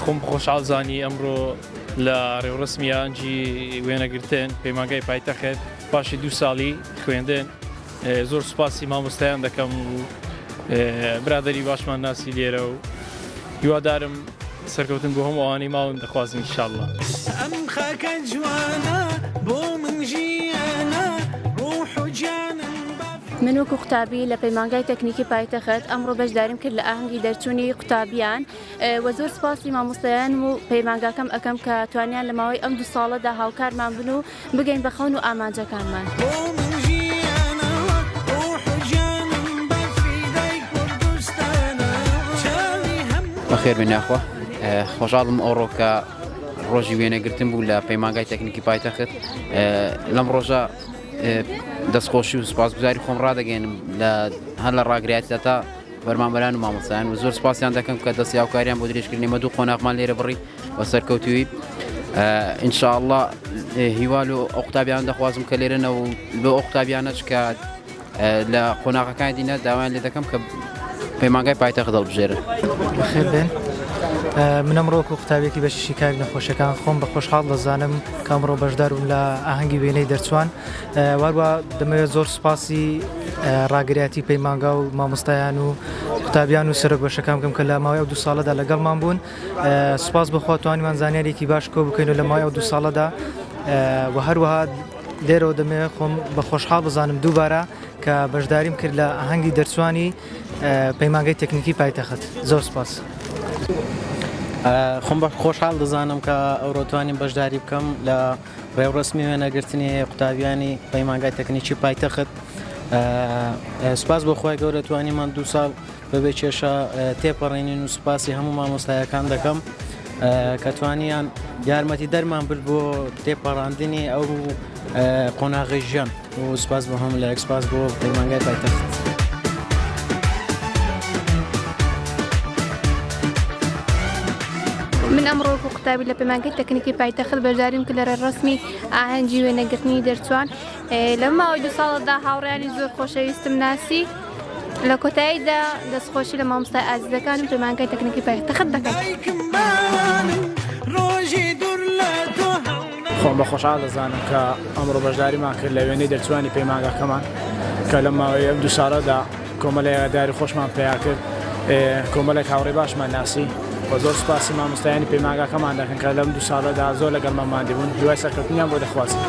خۆم خۆشحاڵ زانی ئەمڕۆ لە ڕێوڕسمیانجی وێنەگرتن پەیمانگای پایتەخت پاشی 2 ساڵی خوێندن زۆر سوپاسی مامۆستایان دەکەم و برادەری باشمان ناسی لێرە و هیوادارم سەرکەوتن بۆ هەموو ئەوانەی ماون دەخوازم ئینشاءالله. ئەم خاکە جوانە بۆ من ژیانە ڕوح و جانم من وەکو قوتابی لە پەیمانگای تەکنیکی پایتەخت ئەمڕۆ بەشداریم کرد لە ئاهەنگی دەرچوونی قوتابیان و زۆر سپاسی مامۆستایان و پەیمانگاکەم ئەەکەم کە توانیان لە ماوەی ئەم 2 ساڵەدا هاوکارمان بن و بگەین بە خەون و ئامانجەکانمان. بەخێر بێناخوا خۆشحاڵم ئەوڕۆ کە ڕۆژی وێنەگرتن بوو لە پەیمانگای تەکنیکی پایتەخت لەم ڕۆژە دەستخۆشی و سپاسگوزاری خۆم ڕدەگەێنم هەر لە ڕاگرایەتە تا بەرمانبەران و مامۆستایان و زۆر سپاسیان دەکەم کە دەستی هاوکاریان بۆ درێژکردنی مەدوو قۆناغمان لێرە بڕی بە سەرکەوتووی ئینشاءالله هیوال و ئەو قوتابیان دەخوازم کە لێرەنە و بۆ ئەو قوتابیانەش کە لە قۆناغەکانی دینە داوایان لێ دەکەم کە پەیمانگای پایتەخت هەڵبژێرن. بەخێر بێن. من ئەمڕۆ وەکو قوتابێکی بەشی کاری نەخۆشیەکان خۆم بە خۆشحاڵ دەزانم کە ئەمڕۆ بەشدارم لە ئاهەنگی وێنەی دەرچوان واروە دەمەوێت زۆر سوپاسی ڕاگرایەتی پەیمانگا و مامۆستایان و قوتابیان و سەرۆک بەشەکان بکەم کە لە ماوەی ئەو 2 ساڵەدا لەگەڵمان بوون سوپاس بەخوا توانیمان زانیارێکی باش کۆ بکەین و لە ماوەی ئەو 2 ساڵەدا و هەروەها لێرەوە دەمەوێت خۆم بە خۆشحاڵ بزانم دووبارە کە بەشداریم کرد لە ئاهەنگی دەرچوانی پەیمانگای تەکنیکی پایتەخت. زۆر سپاس. خۆم بە خۆشحاڵ دەزانم کە ئەوڕۆتوانین بەشداری بکەم لە ڕێوڕسمی وێنەگرتنی قوتابیانی پەیمانگای تەکنیکی پایتەخت. سوپاس بۆ خۆی گەورە توانیمان 2 ساڵ بەبێ کێشە تێپەڕێنین و سوپاسی هەموو مامۆستایەکان دەکەم کە توانیان یارمەتی دەرمان برد بۆ تێپەڕاندنی ئەو قۆناغی ژیان و سوپاس بۆ هەموو لایەک سوپاس بۆ پەیمانگای پایتەخت. من ئەمڕۆ وەکو قوتابی لە پەیمانگای تەکنیکی پایتەخت بەشداریم کرد لە ڕێڕسمی ئاهەنگی وێنەگرتنی دەرچوان لە ماوەی 2 ساڵدا هاوڕێیانی زۆر خۆشەویستم ناسی لە کۆتاییدا دەستخۆشی لە مامۆستای ئازیزەکانم پەیمانگای تەکنیکی پایتەخت دەکەم. خۆم بە خۆشحاڵ دەزانم کە ئەمڕۆ بەشداریمان کرد لە وێنەی دەرچوانی پەیمانگاکەمان کە لە ماوەی ئەم 2 ساڵەدا کۆمەڵێک ئاگاداری خۆشمان پێیا کرد کۆمەڵێک هاوڕێی باشمان ناسی و زۆر سپاسی مامۆستایانی پەیمانگاکەمان دەکەن کە لەم 2 ساڵەدا زۆر لەگەڵمان ماندی بوون هیوای سەرکەوتنیان بۆ دەخوازم.